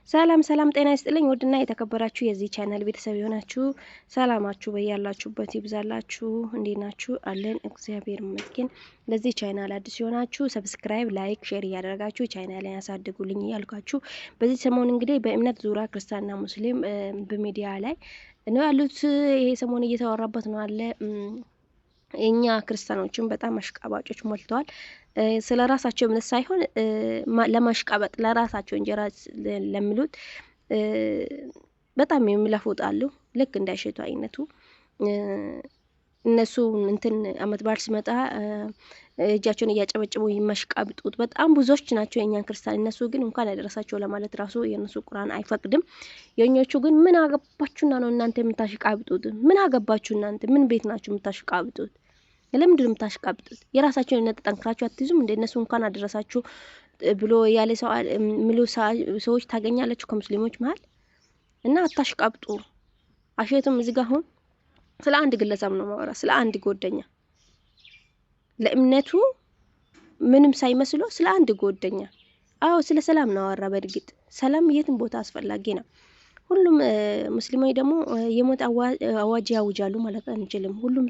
ሰላም ጤና ይስጥልኝ ወድና የተከበራችሁ የዚህ ቻናል ቤተሰብ ይሆናችሁ ሰላማችሁ በያላችሁበት ይብዛላችሁ እንዴናችሁ አለን እግዚአብሔር ይመስገን ለዚህ ቻናል አዲስ ይሆናችሁ ሰብስክራይብ ላይክ ሼር ያደርጋችሁ ቻናሌን ያሳድጉልኝ ያልኳችሁ በዚህ ሰሞን እንግዲህ በእምነት ዙሪያ ክርስቲያንና ሙስሊም በሚዲያ ላይ ነው ያሉት ይሄ ሰሞን እየተወራበት ነው አለ እኛ ክርስቲያኖችን በጣም አሽቃባጮች ሞልተዋል ስለራሳቸው እምነት ሳይሆን ለማሽቃበጥ ለራሳቸው እንጀራ ለሚሉት በጣም የሚለፉጣሉ ልክ እንዳይሸቱ አይነቱ እነሱ እንትን አመት ባል ሲመጣ እጃቸውን ያጨበጨቡ ይመሽቃብጡት በጣም ብዙዎች ናቸው የኛን ክርስቲያን እነሱ ግን እንኳን ያደረሳቸው ለማለት ራሱ የነሱ ቁርአን አይፈቅድም የኞቹ ግን ምን አገባችሁና ነው እናንተ የምታሽቃብጡት ምን አገባችሁ እናንተ ምን ቤት ናችሁ የምታሽቃብጡት ለምንድን ነው የምታሽቃብጡት የራሳቸውን እነት ጠንክራችሁ አትይዙም እንደ እነሱ እንኳን አደረሳችሁ ብሎ ያለ ሰው ምሉ ሰዎች ታገኛላችሁ ከሙስሊሞች መሃል እና አታሽቃብጡ አሸቱም እዚህ ጋር አሁን ስለ አንድ ግለሰብ ነው ማወራ ስለ አንድ ጎደኛ ለእምነቱ ምንም ሳይመስሎ ስለ አንድ ጎደኛ አው ስለ ሰላም ነው አወራ በርግጥ ሰላም የትም ቦታ አስፈላጊ ነው ሁሉም ሙስሊሞች ደግሞ የሞት አዋጅ ያውጃሉ ማለት አንችልም ሁሉም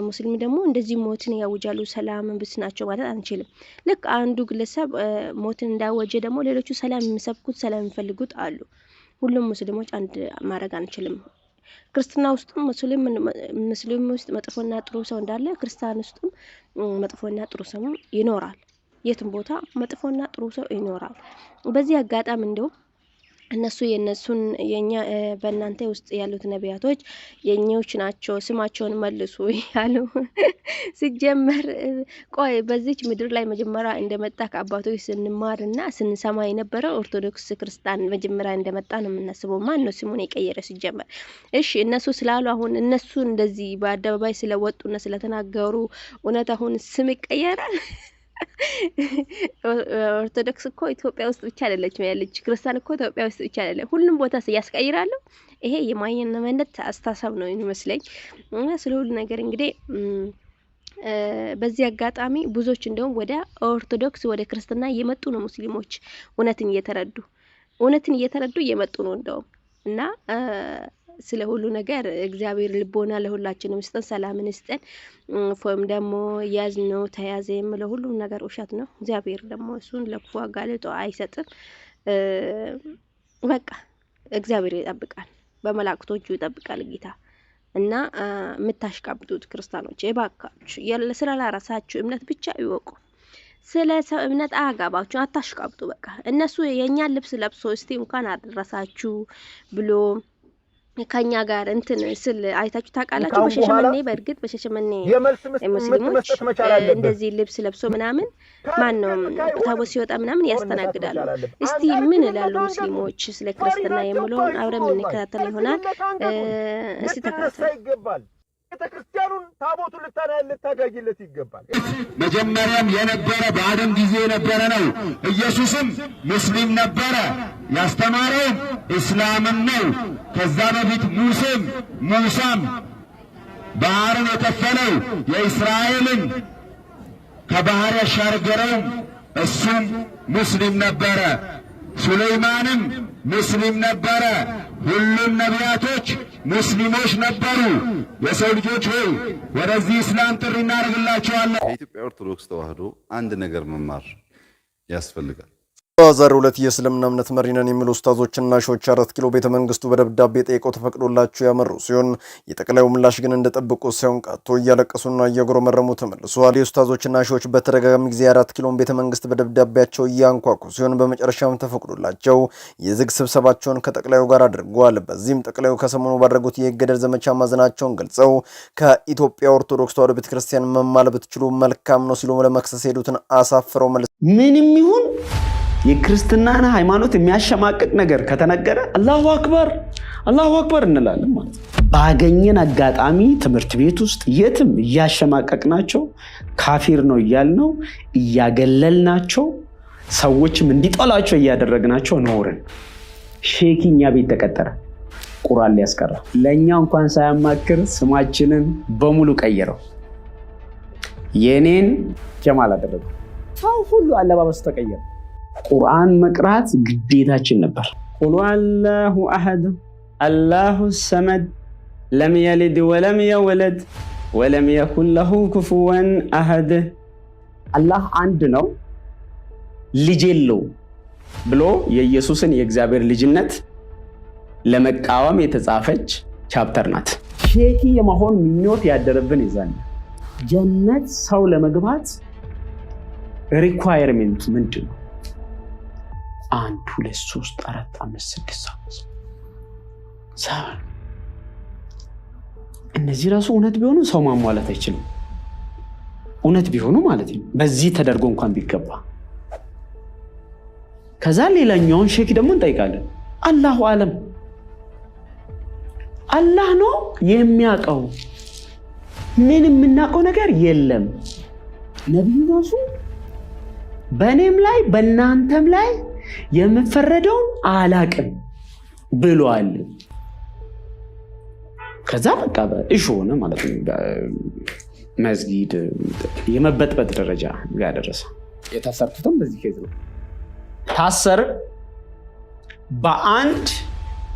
ሙስሊም ደግሞ እንደዚህ ሞትን ያውጃሉ ሰላምን ብስናቸው ማለት አንችልም ልክ አንዱ ግለሰብ ሞትን እንዳወጀ ደግሞ ሌሎቹ ሰላም የሚሰብኩት ሰላም የሚፈልጉት አሉ ሁሉም ሙስሊሞች አንድ ማረግ አንችልም ክርስቲያና ውስጥም ሙስሊም ውስጥ መጥፎና ጥሩ ሰው እንዳለ ክርስቲያን ውስጥም መጥፎና ጥሩ ሰው ይኖራል የትም ቦታ መጥፎና ጥሩ ሰው ይኖራል በዚህ አጋጣሚ እንደው እነሱ የነሱን የኛ በእናንተ ውስጥ ያሉት ነቢያቶች የኛዎች ናቸው ስማቸውን መልሱ ያሉ ሲጀመር ቆይ በዚች ምድር ላይ መጀመሪያ እንደመጣ ከአባቶች ስንማርና ስንሰማ የነበረው ኦርቶዶክስ ክርስቲያን መጀመሪያ እንደመጣ ነው የምናስበው ማን ነው ስሙን የቀየረ ሲጀመር እሺ እነሱ ስላሉ አሁን እነሱ እንደዚህ በአደባባይ ስለወጡና ስለተናገሩ እውነት አሁን ስም ይቀየራል ኦርቶዶክስ እኮ ኢትዮጵያ ውስጥ ብቻ አይደለችም ያለች ክርስቲያን እኮ ኢትዮጵያ ውስጥ ብቻ አይደለም ሁሉም ቦታ ያስቀይራሉ ይሄ የማይነመነት አስተሳሰብ ነው የሚመስለኝ እና ስለሁሉ ነገር እንግዲህ በዚህ አጋጣሚ ብዙዎች እንደውም ወደ ኦርቶዶክስ ወደ ክርስቲያና እየመጡ ነው ሙስሊሞች እውነትን እየተረዱ እየመጡ ነው እንደውም እና ስለ ሁሉ ነገር እግዚአብሔር ልቦና ለሁላችንም ይስጠን ሰላምን ይስጠን ፎም ደግሞ ያዝነው ተያዘ የምለው ሁሉ ነገር ውሸት ነው እግዚአብሔር ደግሞ እሱን ለክፉ አጋልጦ አይሰጥም በቃ እግዚአብሔር ይጠብቃል በመላእክቶቹ ይጠብቃል ጌታ እና ምታሽቃብጡት ክርስቲያኖች እባካችሁ ስለ ራሳችሁ እምነት ብቻ ይወቁ ስለ ሰው እምነት አጋባችሁ አታሽቃብጡ በቃ እነሱ የኛን ልብስ ለብሶ እስቲ እንኳን አደረሳችሁ ብሎ ከኛ ጋር እንትን ስል አይታችሁ ታቃላችሁ በሸሸመኔ በርግጥ በሸሸመኔ ሙስሊሞች እንደዚህ ልብስ ለብሶ ምናምን ማን ነው ታቦት ሲወጣ ምናምን ያስተናግዳሉ እስቲ ምን ይላሉ ሙስሊሞች ስለ ክርስቲያና የሚለው አብረን እንከታተል ይሆናል እስቲ ተከታተሉ ቤተክርስቲያኑን ታቦቱን ልታጋጅለት ይገባል መጀመሪያም የነበረ በአደም ጊዜ የነበረ ነው ኢየሱስም ሙስሊም ነበረ ያስተማረው እስላምን ነው ከዛ በፊት ሙሳም ባህርን የከፈለው የእስራኤልን ከባህር ያሻገረው እሱም ሙስሊም ነበረ ሱለይማንም ሙስሊም ነበረ ሁሉም ነቢያቶች ሙስሊሞች ነበሩ የሰው ልጆች ሆይ ወደዚህ እስላም ጥሪ እናደርግላችኋለን የኢትዮጵያ ኦርቶዶክስ ተዋህዶ አንድ ነገር መማር ያስፈልጋል ዛሬው ዕለት የእስልምና እምነት መሪ ነን የሚሉ ኡስታዞችና ሾች 4 ኪሎ ቤተ መንግስቱ በደብዳቤ ጠይቀው ተፈቅዶላቸው ያመሩ ሲሆን የጠቅላዩ ምላሽ ግን እንደጠበቁ ሳይሆን ቀጥቶ እያለቀሱና እየጎረመረሙ ተመልሰዋል የኡስታዞችና ሾች በተደጋጋሚ ጊዜ 4 ኪሎ ቤተ መንግስት በደብዳቤያቸው እያንኳኩ ሲሆን በመጨረሻም ተፈቅዶላቸው የዝግ ስብሰባቸውን ከጠቅላዩ ጋር አድርገዋል በዚህም ጠቅላዩ ከሰሞኑ ባደረጉት የገደል ዘመቻ ማዘናቸውን ገልጸው ከኢትዮጵያ ኦርቶዶክስ ተዋህዶ ቤተክርስቲያን መማል ብትችሉ መልካም ነው ሲሉ ለመክሰስ ሄዱትን አሳፍረው መልስ ምንም ይሁን የክርስትናና ሃይማኖት የሚያሸማቅቅ ነገር ከተነገረ አላሁ አክበር እንላለን ማለት ባገኘን አጋጣሚ ትምህርት ቤት ውስጥ የትም ያሸማቀቅናቸው ካፊር ነው ይያልነው ያገለልናቸው ሰዎችም እንዲጠላቸው ያደረግናቸው ኖርን ሼኪኛ ቤት ተቀጠረ ቁርአን ሊያስቀራ ለኛ እንኳን ሳያማክር ስማችንን በሙሉ ቀየረው የኔን ጀማል አደረገው ሰው ሁሉ አለባበስ ተቀየረ ቁርአን መቅራት ግዴታችን ነበር ቁል አላሁ አሐድ አላሁ ሰመድ ለም የሊድ ወለም የወለድ ወለም የኩን ለሁ ኩፉወን አሐድ። አላህ አንድ ነው፣ ልጅ የለው ብሎ የኢየሱስን የእግዚአብሔር ልጅነት ለመቃወም የተጻፈች ቻፕተር ናት። ሼኪ የመሆን ምኞት ያደረብን ይዛል። ጀነት ሰው ለመግባት ሪኳየርሜንት ምንድን ነው? 1 2 3 4 5 6 7 እነዚህ ራሱ እውነት ቢሆኑ ሰው ማሟላት አይችልም። እውነት ቢሆኑ ማለት ነው፣ በዚህ ተደርጎ እንኳን ቢገባ። ከዛ ሌላኛውን ሼክ ደግሞ እንጠይቃለን። አላሁ አለም፣ አላህ ነው የሚያውቀው፣ ምን የምናውቀው ነገር የለም። ነቢዩ ራሱ በእኔም ላይ በእናንተም ላይ የምፈረደውን አላቅም ብሏል። ከዛ በቃ እሺ ሆነ ማለት ነው። መስጊድ የመበጥበጥ ደረጃ ጋር ደረሰ። የታሰርኩትም በዚህ ኬዝ ነው። ታሰር በአንድ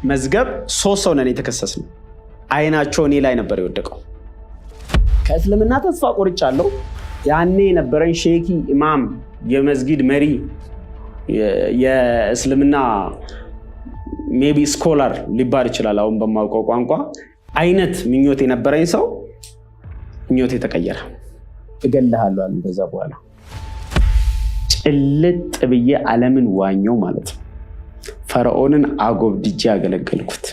መዝገብ 3 ሰው ነን የተከሰስነው። አይናቸው እኔ ላይ ነበር የወደቀው። ከእስልምና ተስፋ ቆርጫለሁ። ያኔ የነበረኝ ሼኪ ኢማም፣ የመስጊድ መሪ፣ የእስልምና ሜቢ ስኮላር ሊባል ይችላል አሁን በማውቀው ቋንቋ አይነት ምኞት የነበረኝ ሰው ምኞት የተቀየረ። እገልሃለሁ አለ። ከዛ በኋላ ጭልጥ ብዬ ዓለምን ዋኘው ማለት ነው። ፈርዖንን አጎብድጄ ያገለገልኩት።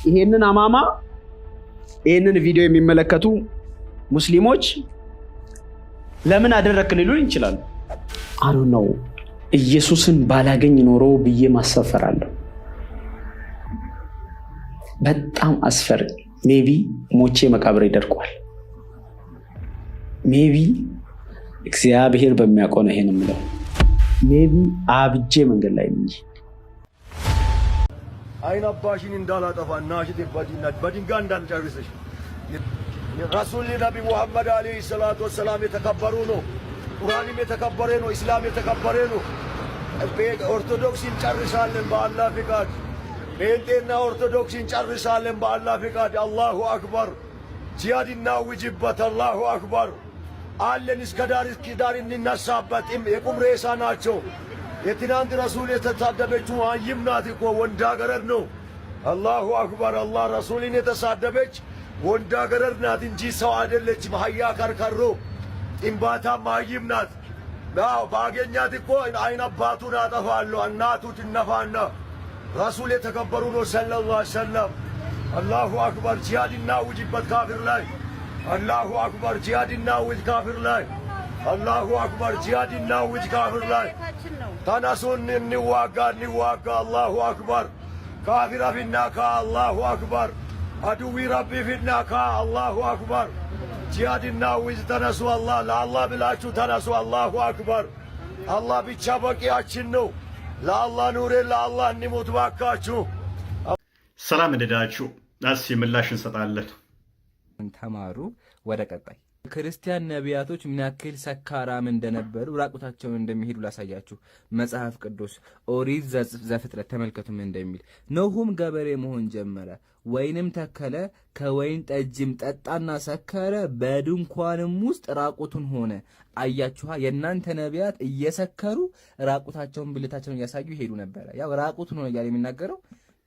ይሄንን አማማ ይሄንን ቪዲዮ የሚመለከቱ ሙስሊሞች ለምን አደረክ ሊሉን ይችላሉ። አይ ዶንት ኖ ኢየሱስን ባላገኝ ኖሮ ብዬ ማሰፈራለሁ። በጣም አስፈሪ። ሜቢ ሞቼ መቃብሬ ደርቋል። ሜቢ እግዚአብሔር በሚያውቀው ነው ይሄን የምለው። ሜቢ አብጄ መንገድ ላይ ነኝ። አይን አባሽን እንዳላጠፋ ናሽት በድንጋይ እንዳልጨርስሽ ረሱል ነቢ ሙሐመድ አለይሂ ሰላቱ ወሰላም የተከበሩ ነው። ቁርአንም የተከበረ ነው። ኢስላም የተከበረ ነው። ኦርቶዶክስ እንጨርሳለን በአላህ ፍቃድ። ጴንጤና ኦርቶዶክስ እንጨርሳለን በአላህ ፍቃድ። አላሁ አክበር። ጂሃድ እናውጅበት። አላሁ አክበር። አለን እስከ ዳር እንነሳበት። የቁም ሬሳ ናቸው። የትናንት ረሱል የተሳደበችው አይም ናት እኮ ወንዳገረድ ነው። አላሁ አክበር። አላህ ረሱልን የተሳደበች ወንዳገረድ ናት እንጂ ሰው አይደለችም። ሀያ ከርከሮ ጥንባታም አይም ናት። ባገኛት እኮ አይን አባቱን አጠፋለሁ እናቱ ትነፋና። ረሱል የተከበሩ ነው ሰለላሁ ዐለይሂ ወሰለም። አላሁ አክበር። ጂሃድ እናውጅበት ካፊር ላይ። አላሁ አክበር። ጂሃድ እናውጅ ካፊር ላይ። አላሁ አክበር። ጂሃድ እናውጅ ካፊር ላይ። ተነሱን እንዋጋ እንዋጋ። አላሁ አክበር። ካፊር ፊናካ። አላሁ አክበር። አድዊ ረቢ ፊናካ። አላሁ አክበር። ጂሃድ እናውጅ። ተነሱ። አላህ ለአላህ ብላችሁ ተነሱ። አላሁ አክበር። አላህ ብቻ በቂያችን ነው። ለአላህ ኑሬን ለአላህ እንሞት ባካችሁ። ሰላም እንደዳችሁ ናስ ምላሽ እንሰጣለን። ተማሩ። ወደ ቀጣይ ክርስቲያን ነቢያቶች ምን ያክል ሰካራም እንደነበሩ ራቁታቸውን እንደሚሄዱ ላሳያችሁ። መጽሐፍ ቅዱስ ኦሪት ዘፍጥረት ተመልከቱም እንደሚል ኖሁም ገበሬ መሆን ጀመረ፣ ወይንም ተከለ፣ ከወይን ጠጅም ጠጣና ሰከረ፣ በድንኳንም ውስጥ ራቁቱን ሆነ። አያችኋ፣ የእናንተ ነቢያት እየሰከሩ ራቁታቸውን ብልታቸውን እያሳዩ ይሄዱ ነበረ። ያው ራቁቱን ሆነ እያለ የሚናገረው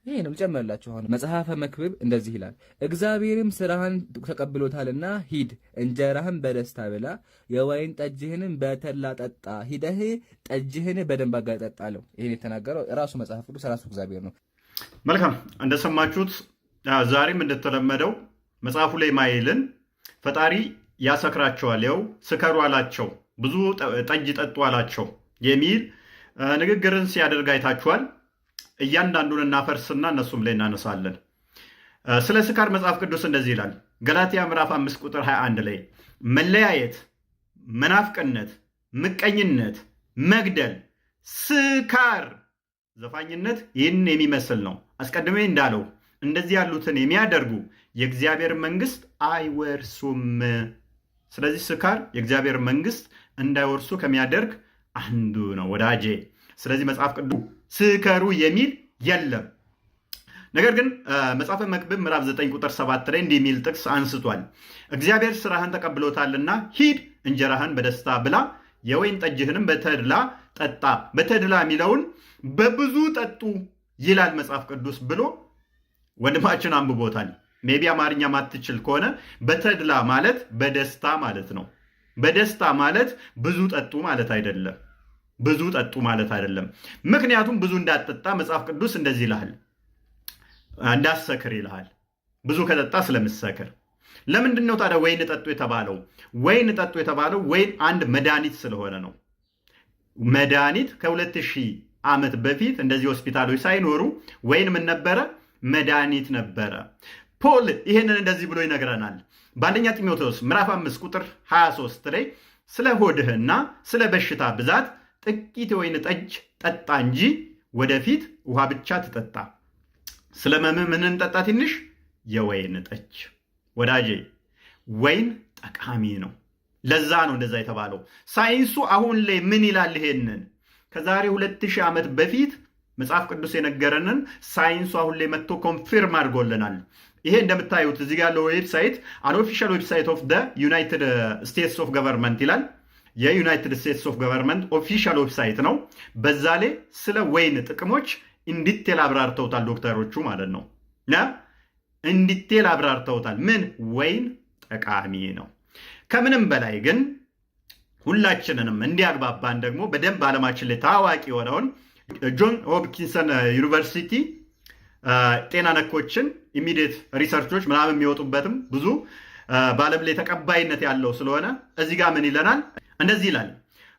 ይሄ ነው። ጨመርላችሁ። አሁን መጽሐፈ መክብብ እንደዚህ ይላል፣ እግዚአብሔርም ስራህን ተቀብሎታልና ሂድ፣ እንጀራህን በደስታ ብላ፣ የወይን ጠጅህንም በተላ ጠጣ፣ ሂደህ ጠጅህን በደንብ አጋጠጣ አለው። ይሄን የተናገረው ራሱ መጽሐፍ ቅዱስ ራሱ እግዚአብሔር ነው። መልካም እንደሰማችሁት ዛሬም እንደተለመደው መጽሐፉ ላይ ማይልን ፈጣሪ ያሰክራቸዋል፣ ያው ስከሩ አላቸው፣ ብዙ ጠጅ ጠጡ አላቸው የሚል ንግግርን ሲያደርግ አይታችኋል። እያንዳንዱን እናፈርስና እነሱም ላይ እናነሳለን። ስለ ስካር መጽሐፍ ቅዱስ እንደዚህ ይላል። ገላትያ ምዕራፍ 5 ቁጥር 21 ላይ መለያየት፣ መናፍቅነት፣ ምቀኝነት፣ መግደል፣ ስካር፣ ዘፋኝነት ይህን የሚመስል ነው። አስቀድሜ እንዳለው እንደዚህ ያሉትን የሚያደርጉ የእግዚአብሔር መንግስት አይወርሱም። ስለዚህ ስካር የእግዚአብሔር መንግስት እንዳይወርሱ ከሚያደርግ አንዱ ነው ወዳጄ። ስለዚህ መጽሐፍ ቅዱስ ስከሩ የሚል የለም። ነገር ግን መጽሐፈ መክብብ ምዕራፍ 9 ቁጥር 7 ላይ እንዲህ የሚል ጥቅስ አንስቷል። እግዚአብሔር ስራህን ተቀብሎታልና ሂድ እንጀራህን በደስታ ብላ፣ የወይን ጠጅህንም በተድላ ጠጣ። በተድላ የሚለውን በብዙ ጠጡ ይላል መጽሐፍ ቅዱስ ብሎ ወንድማችን አንብቦታል። ሜቢ አማርኛ ማትችል ከሆነ በተድላ ማለት በደስታ ማለት ነው። በደስታ ማለት ብዙ ጠጡ ማለት አይደለም። ብዙ ጠጡ ማለት አይደለም። ምክንያቱም ብዙ እንዳትጠጣ መጽሐፍ ቅዱስ እንደዚህ ይልሃል፣ እንዳትሰክር ይልሃል። ብዙ ከጠጣ ስለምትሰክር። ለምንድን ነው ታዲያ ወይን ጠጡ የተባለው? ወይን ጠጡ የተባለው ወይን አንድ መድኃኒት ስለሆነ ነው። መድኃኒት ከ2000 ዓመት በፊት እንደዚህ ሆስፒታሎች ሳይኖሩ ወይን ምን ነበረ? መድኃኒት ነበረ። ፖል ይህንን እንደዚህ ብሎ ይነግረናል። በአንደኛ ጢሞቴዎስ ምዕራፍ 5 ቁጥር 23 ላይ ስለ ሆድህና ስለ በሽታ ብዛት ጥቂት የወይን ጠጅ ጠጣ እንጂ ወደፊት ውሃ ብቻ ትጠጣ። ስለ ምን እንጠጣ? ትንሽ የወይን ጠጅ። ወዳጄ ወይን ጠቃሚ ነው። ለዛ ነው እንደዛ የተባለው። ሳይንሱ አሁን ላይ ምን ይላል? ይሄንን ከዛሬ 2000 ዓመት በፊት መጽሐፍ ቅዱስ የነገረንን ሳይንሱ አሁን ላይ መጥቶ ኮንፊርም አድርጎልናል። ይሄ እንደምታዩት እዚህ ጋር ያለው ዌብሳይት አንኦፊሻል ዌብሳይት ኦፍ ደ ዩናይትድ ስቴትስ ኦፍ ገቨርንመንት ይላል። የዩናይትድ ስቴትስ ኦፍ ገቨርንመንት ኦፊሻል ዌብሳይት ነው። በዛ ላይ ስለ ወይን ጥቅሞች እንዲቴል አብራርተውታል ዶክተሮቹ ማለት ነው። እንዲቴል አብራርተውታል። ምን ወይን ጠቃሚ ነው። ከምንም በላይ ግን ሁላችንንም እንዲያግባባን ደግሞ በደንብ ዓለማችን ላይ ታዋቂ የሆነውን ጆን ሆፕኪንሰን ዩኒቨርሲቲ ጤና ነኮችን ኢሚዲየት ሪሰርቾች ምናምን የሚወጡበትም ብዙ በዓለም ላይ ተቀባይነት ያለው ስለሆነ እዚህ ጋር ምን ይለናል? እንደዚህ ይላል።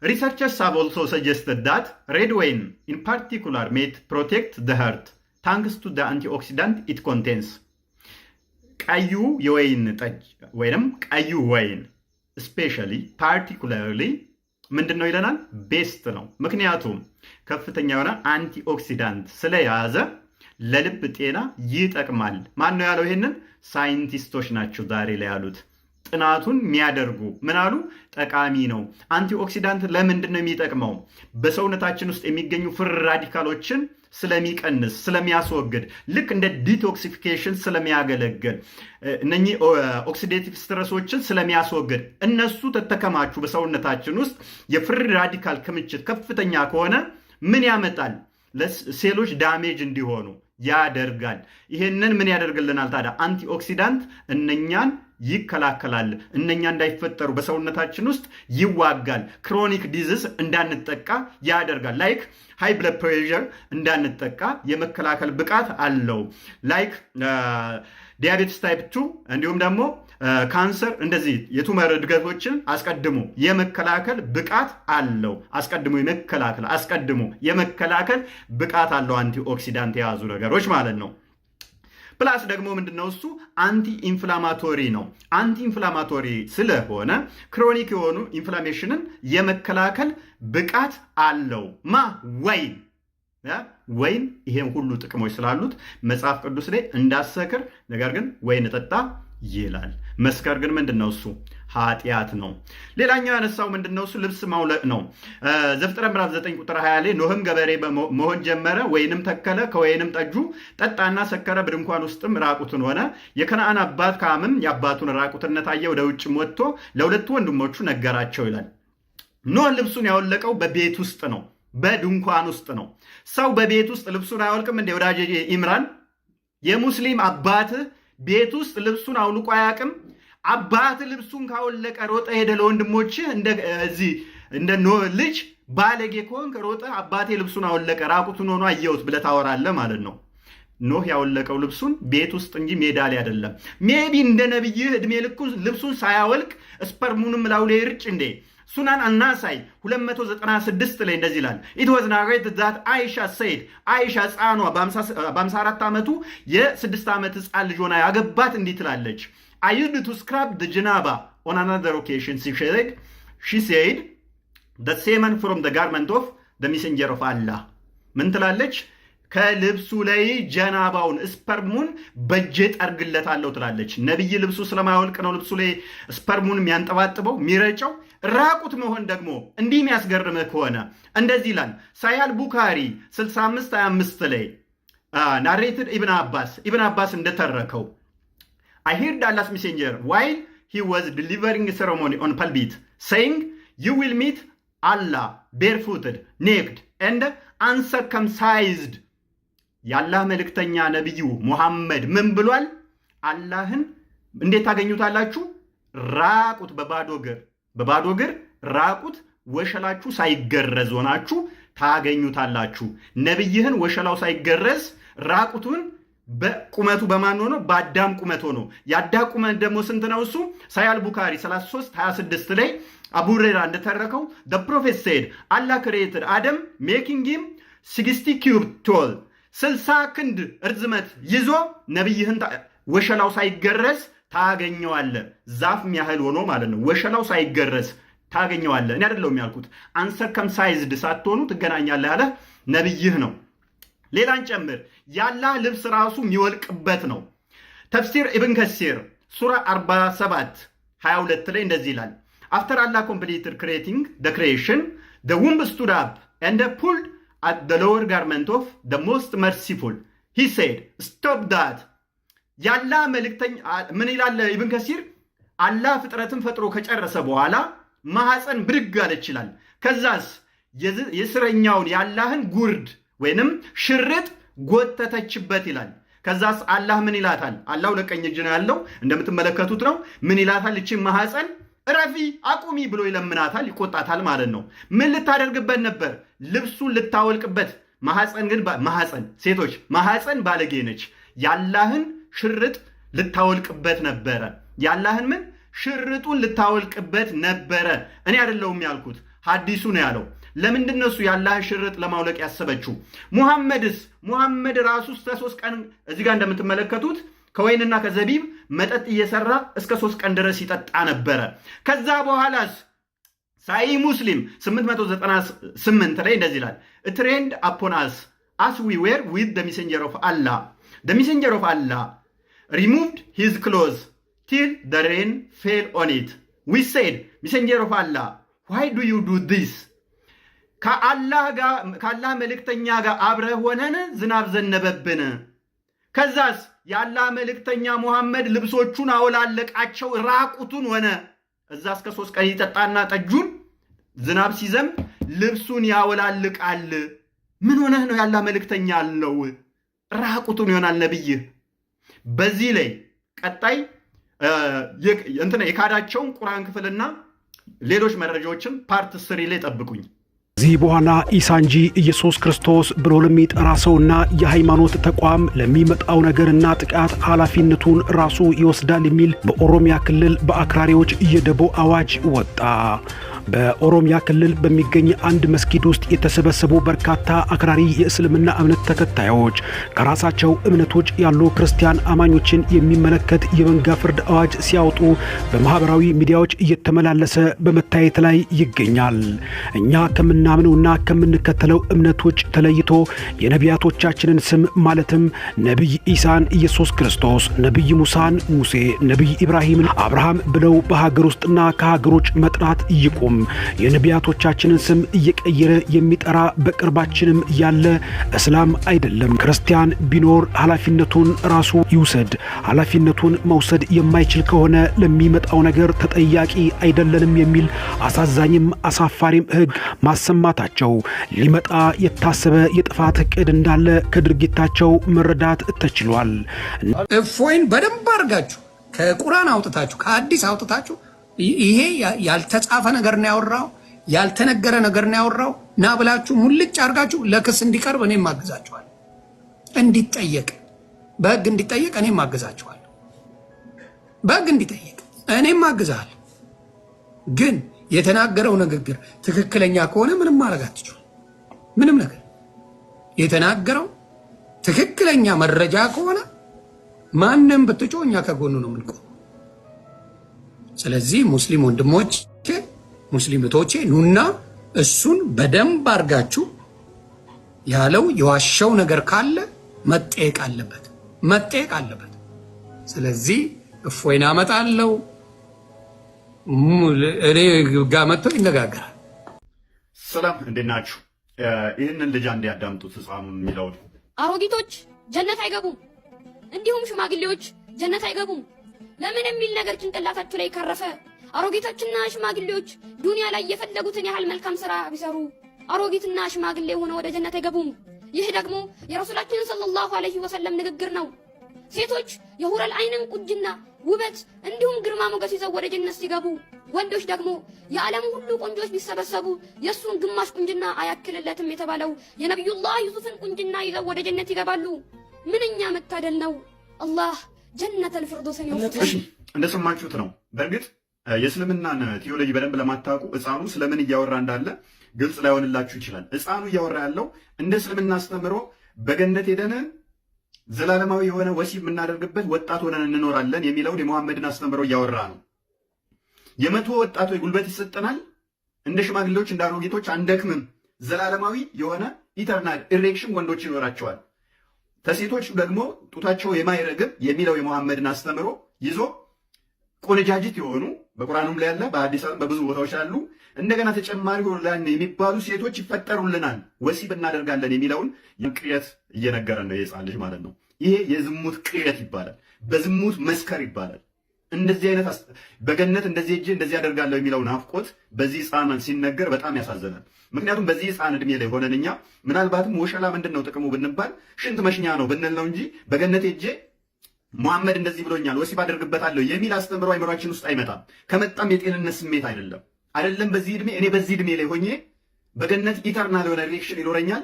Researchers have also suggested that red wine in particular may protect the heart thanks to the antioxidant it contains. ቀዩ የወይን ጠጅ ወይንም ቀዩ ወይን ስፔሻሊ ፓርቲኩላርሊ ምንድን ነው ይለናል? ቤስት ነው። ምክንያቱም ከፍተኛ የሆነ አንቲኦክሲዳንት ስለያዘ ለልብ ጤና ይጠቅማል። ማን ነው ያለው? ይሄንን ሳይንቲስቶች ናቸው ዛሬ ላይ ያሉት። ጥናቱን የሚያደርጉ ምን አሉ? ጠቃሚ ነው። አንቲኦክሲዳንት ለምንድን ነው የሚጠቅመው? በሰውነታችን ውስጥ የሚገኙ ፍሪ ራዲካሎችን ስለሚቀንስ ስለሚያስወግድ፣ ልክ እንደ ዲቶክሲፊኬሽን ስለሚያገለግል፣ እነኚህ ኦክሲዴቲቭ ስትረሶችን ስለሚያስወግድ፣ እነሱ ተተከማቹ በሰውነታችን ውስጥ የፍሪ ራዲካል ክምችት ከፍተኛ ከሆነ ምን ያመጣል? ለሴሎች ዳሜጅ እንዲሆኑ ያደርጋል። ይሄንን ምን ያደርግልናል ታዲያ? አንቲኦክሲዳንት እነኛን ይከላከላል። እነኛ እንዳይፈጠሩ በሰውነታችን ውስጥ ይዋጋል። ክሮኒክ ዲዚዝ እንዳንጠቃ ያደርጋል። ላይክ ሃይ ብለድ ፕሬሸር እንዳንጠቃ የመከላከል ብቃት አለው። ላይክ ዲያቤትስ ታይፕ 2 እንዲሁም ደግሞ ካንሰር፣ እንደዚህ የቱመር እድገቶችን አስቀድሞ የመከላከል ብቃት አለው። አስቀድሞ የመከላከል ብቃት አለው። አንቲኦክሲዳንት የያዙ ነገሮች ማለት ነው። ፕላስ ደግሞ ምንድነው እሱ? አንቲ ኢንፍላማቶሪ ነው። አንቲ ኢንፍላማቶሪ ስለሆነ ክሮኒክ የሆኑ ኢንፍላሜሽንን የመከላከል ብቃት አለው። ወይን ይሄን ሁሉ ጥቅሞች ስላሉት መጽሐፍ ቅዱስ ላይ እንዳሰክር ነገር ግን ወይን ጠጣ ይላል። መስከር ግን ምንድነው እሱ? ኃጢአት ነው። ሌላኛው ያነሳው ምንድነው እሱ? ልብስ ማውለቅ ነው። ዘፍጥረት ምዕራፍ 9 ቁጥር 20 ላይ ኖህም ገበሬ መሆን ጀመረ፣ ወይንም ተከለ፣ ከወይንም ጠጁ ጠጣና ሰከረ፣ በድንኳን ውስጥም ራቁትን ሆነ። የከነዓን አባት ካምም የአባቱን ራቁትነት አየ፣ ወደ ውጭም ወጥቶ ለሁለቱ ወንድሞቹ ነገራቸው ይላል። ኖህ ልብሱን ያወለቀው በቤት ውስጥ ነው፣ በድንኳን ውስጥ ነው። ሰው በቤት ውስጥ ልብሱን አያወልቅም እንደ ወዳጄ ኢምራን? የሙስሊም አባትህ ቤት ውስጥ ልብሱን አውልቆ አያውቅም? አባት ልብሱን ካወለቀ ሮጠ ሄደ ለወንድሞችህ እንደ ኖህ ልጅ ባለጌ ከሆንክ ሮጠ አባቴ ልብሱን አወለቀ ራቁቱን ሆኖ አየሁት ብለህ ታወራለህ ማለት ነው። ኖህ ያወለቀው ልብሱን ቤት ውስጥ እንጂ ሜዳ ላይ አይደለም። ሜቢ እንደ ነብይህ እድሜ ልኩ ልብሱን ሳያወልቅ ስፐርሙንም ላው ላይ ይርጭ እንዴ? ሱናን አናሳይ 296 ላይ እንደዚህ ይላል። ኢት ዋዝ ናሬትድ ዛት አይሻ ሰይድ አይሻ ሕፃኗ በ54 ዓመቱ የ6 ዓመት ሕፃን ልጅ ሆና ያገባት እንዲህ ትላለች። I used to scrub the janaba on another occasion, she said, the semen from the garment of the messenger of Allah. ምን ትላለች? ከልብሱ ላይ ጀናባውን ስፐርሙን በእጄ ጠርግለታለሁ ትላለች። ነቢይ ልብሱ ስለማይወልቅ ነው ልብሱ ላይ ስፐርሙን የሚያንጠባጥበው የሚረጨው። ራቁት መሆን ደግሞ እንዲህ የሚያስገርምህ ከሆነ እንደዚህ ይላል ሳያል ቡካሪ 65:25 ላይ ናሬትድ ኢብን አባስ እንደተረከው I heard Allah's messenger while he was delivering a ceremony on Palbit saying, you will meet Allah barefooted, naked and uncircumcised. የአላህ መልእክተኛ ነቢዩ ሙሐመድ ምን ብሏል? አላህን እንዴት ታገኙታላችሁ? ራቁት በባዶ እግር ራቁት ወሸላችሁ ሳይገረዝ ሆናችሁ ታገኙታላችሁ። ነቢይህን ወሸላው ሳይገረዝ ራቁቱን በቁመቱ በማን ሆኖ? በአዳም ቁመት ሆኖ። የአዳም ቁመት ደግሞ ስንት ነው? እሱ ሳያል ቡካሪ 33:26 ላይ አቡ ሁረይራ እንደተረከው the prophet said Allah created Adam making him 60 cubits tall 60 ክንድ እርዝመት ይዞ ነቢይህን ወሸላው ሳይገረዝ ታገኘዋለህ። ዛፍ ያህል ሆኖ ማለት ነው። ወሸላው ሳይገረዝ ታገኘዋለህ። እኔ አይደለሁም ያልኩት። አንሰርከምሳይዝድ ሳትሆኑ ትገናኛለህ አለ ነቢይህ ነው። ሌላን ጨምር የአላህ ልብስ ራሱ የሚወልቅበት ነው። ተፍሲር ኢብን ከሲር ሱራ 47:22 ላይ እንደዚህ ይላል after Allah completed creating the creation the womb stood up and pulled at the lower garment of the most merciful he said stop that የአላህ መልእክተኛ ምን ይላል ኢብን ከሲር? አላህ ፍጥረትን ፈጥሮ ከጨረሰ በኋላ ማህፀን ብድግ አለች ይላል። ከዛስ የስረኛውን የአላህን ጉርድ ወይንም ሽርጥ ጎተተችበት ይላል። ከዛስ አላህ ምን ይላታል? አላህ ለቀኝ እጅ ነው ያለው እንደምትመለከቱት ነው። ምን ይላታል? እቺ ማህፀን ረፊ አቁሚ ብሎ ይለምናታል፣ ይቆጣታል ማለት ነው። ምን ልታደርግበት ነበር? ልብሱን ልታወልቅበት። ማህፀን ግን ሴቶች ማህፀን ባለጌ ነች። ያላህን ሽርጥ ልታወልቅበት ነበረ። ያላህን ምን ሽርጡን ልታወልቅበት ነበረ። እኔ አይደለሁም ያልኩት፣ ሐዲሱ ነው ያለው። ለምንድን ነው እሱ ያላህን ሽርጥ ለማውለቅ ያሰበችው? ሙሐመድ ራሱ እስከ 3 ቀን እዚህ ጋር እንደምትመለከቱት ከወይንና ከዘቢብ መጠጥ እየሰራ እስከ 3 ቀን ድረስ ይጠጣ ነበረ። ከዛ በኋላስ ሳይ ሙስሊም 898 ላይ እንደዚህ ይላል ትሬንድ upon us as we were with the messenger of Allah. The messenger of Allah removed his clothes till the rain fell on it. We said, messenger of Allah, why do you do this? ከአላህ መልእክተኛ ጋር አብረህ ሆነን ዝናብ ዘነበብን። ከዛስ የአላህ መልእክተኛ ሙሐመድ ልብሶቹን አወላለቃቸው፣ ራቁቱን ሆነ። እዛ እስከ 3 ቀን ይጠጣና ጠጁን ዝናብ ሲዘንብ ልብሱን ያወላልቃል። ምን ሆነህ ነው የአላህ መልእክተኛ አልነው? ራቁቱን ይሆናል ነብይህ። በዚህ ላይ ቀጣይ የካዳቸውን ቁርአን ክፍልና ሌሎች መረጃዎችን ፓርት 3 ላይ ጠብቁኝ። ከዚህ በኋላ ኢሳ እንጂ ኢየሱስ ክርስቶስ ብሎ ለሚጠራ ሰውና የሃይማኖት ተቋም ለሚመጣው ነገርና ጥቃት ኃላፊነቱን ራሱ ይወስዳል የሚል በኦሮሚያ ክልል በአክራሪዎች የደቦ አዋጅ ወጣ። በኦሮሚያ ክልል በሚገኝ አንድ መስጊድ ውስጥ የተሰበሰቡ በርካታ አክራሪ የእስልምና እምነት ተከታዮች ከራሳቸው እምነቶች ያሉ ክርስቲያን አማኞችን የሚመለከት የመንጋ ፍርድ አዋጅ ሲያወጡ በማህበራዊ ሚዲያዎች እየተመላለሰ በመታየት ላይ ይገኛል። እኛ ከምናምነውና ከምንከተለው እምነቶች ተለይቶ የነቢያቶቻችንን ስም ማለትም ነቢይ ኢሳን ኢየሱስ ክርስቶስ፣ ነቢይ ሙሳን ሙሴ፣ ነቢይ ኢብራሂምን አብርሃም ብለው በሀገር ውስጥና ከሀገሮች መጥራት ይቁም። የነቢያቶቻችንን ስም እየቀየረ የሚጠራ በቅርባችንም ያለ እስላም አይደለም። ክርስቲያን ቢኖር ኃላፊነቱን ራሱ ይውሰድ። ኃላፊነቱን መውሰድ የማይችል ከሆነ ለሚመጣው ነገር ተጠያቂ አይደለንም የሚል አሳዛኝም አሳፋሪም ሕግ ማሰማታቸው ሊመጣ የታሰበ የጥፋት ዕቅድ እንዳለ ከድርጊታቸው መረዳት ተችሏል። እፎይን በደንብ አድርጋችሁ ከቁርአን አውጥታችሁ ከአዲስ አውጥታችሁ ይሄ ያልተጻፈ ነገር ነው ያወራው፣ ያልተነገረ ነገር ነው ያወራው ና ብላችሁ ሙልጭ አድርጋችሁ ለክስ እንዲቀርብ እኔም ማግዛችኋለሁ። እንዲጠየቅ በሕግ እንዲጠየቅ እኔም ማግዛችኋለሁ። በሕግ እንዲጠየቅ እኔም ማግዛለሁ። ግን የተናገረው ንግግር ትክክለኛ ከሆነ ምንም ማድረግ አትችሉ። ምንም ነገር የተናገረው ትክክለኛ መረጃ ከሆነ ማንም ብትጮ እኛ ከጎኑ ነው የምንቆመው። ስለዚህ ሙስሊም ወንድሞቼ፣ ሙስሊም እህቶቼ ኑና እሱን በደንብ አድርጋችሁ ያለው የዋሸው ነገር ካለ መጠየቅ አለበት። ስለዚህ እፎይን አመጣለሁ እኔ ጋር መጥቶ ይነጋገራል። ሰላም እንዴት ናችሁ? ይህንን ልጅ አንዴ ያዳምጡት። ህፃኑን የሚለው አሮጊቶች ጀነት አይገቡም፣ እንዲሁም ሽማግሌዎች ጀነት አይገቡም ለምን የሚል ነገር ጭንቅላታችሁ ላይ ከረፈ። አሮጊቶችና ሽማግሌዎች ዱንያ ላይ የፈለጉትን ያህል መልካም ስራ ቢሰሩ አሮጊትና ሽማግሌ ሆነው ወደ ጀነት አይገቡም። ይህ ደግሞ የረሱላችን ሰለላሁ ዐለይሂ ወሰለም ንግግር ነው። ሴቶች የሁረል አይንን ቁንጅና ውበት እንዲሁም ግርማ ሞገስ ይዘው ወደ ጀነት ሲገቡ፣ ወንዶች ደግሞ የዓለም ሁሉ ቆንጆች ቢሰበሰቡ የሱን ግማሽ ቁንጅና አያክልለትም የተባለው የነብዩላህ ዩሱፍን ቁንጅና ይዘው ወደ ጀነት ይገባሉ። ምንኛ መታደል ነው! አላህ ጀነተል ፊርደውስን ይወፍቅሽ። እንደሰማችሁት ነው። በእርግጥ የእስልምናን ቲዮሎጂ በደንብ ለማታውቁ ህፃኑ ስለምን እያወራ እንዳለ ግልጽ ላይሆንላችሁ ይችላል። ህፃኑ እያወራ ያለው እንደ እስልምና አስተምሮ በገነት ሄደን ዘላለማዊ የሆነ ወሲብ የምናደርግበት ወጣት ሆነን እንኖራለን የሚለውን የሙሐመድን አስተምሮ እያወራ ነው። የመቶ ወጣቶች ጉልበት ይሰጠናል፣ እንደ ሽማግሌዎች እንደ አሮጊቶች አንደክምም፣ ዘላለማዊ የሆነ ኢተርናል ኢሬክሽን ወንዶች ይኖራቸዋል፣ ተሴቶች ደግሞ ጡታቸው የማይረግብ የሚለው የሙሐመድን አስተምሮ ይዞ ቆነጃጅት የሆኑ በቁርአኑም ላይ ያለ በሐዲስም በብዙ ቦታዎች አሉ እንደገና ተጨማሪ ሆላን የሚባሉ ሴቶች ይፈጠሩልናል፣ ወሲብ እናደርጋለን የሚለውን ቅዠት እየነገረን ነው የህፃን ልጅ ማለት ነው። ይሄ የዝሙት ቅዠት ይባላል፣ በዝሙት መስከር ይባላል። እንደዚህ አይነት በገነት እንደዚህ እጄ እንደዚህ ያደርጋለሁ የሚለው ናፍቆት በዚህ ህፃን ሲነገር በጣም ያሳዝናል። ምክንያቱም በዚህ ህፃን እድሜ ላይ ሆነን እኛ ምናልባትም ወሸላ ምንድን ነው ጥቅሙ ብንባል ሽንት መሽኛ ነው ብንል ነው እንጂ በገነት እጄ ሙሐመድ እንደዚህ ብሎኛል ወሲብ አደርግበታለሁ የሚል አስተምሮ አይምሯችን ውስጥ አይመጣም። ከመጣም የጤንነት ስሜት አይደለም በዚህ እድሜ እኔ በዚህ እድሜ ላይ ሆኜ በገነት ኢተርናል የሆነ ሪሌክሽን ይኖረኛል፣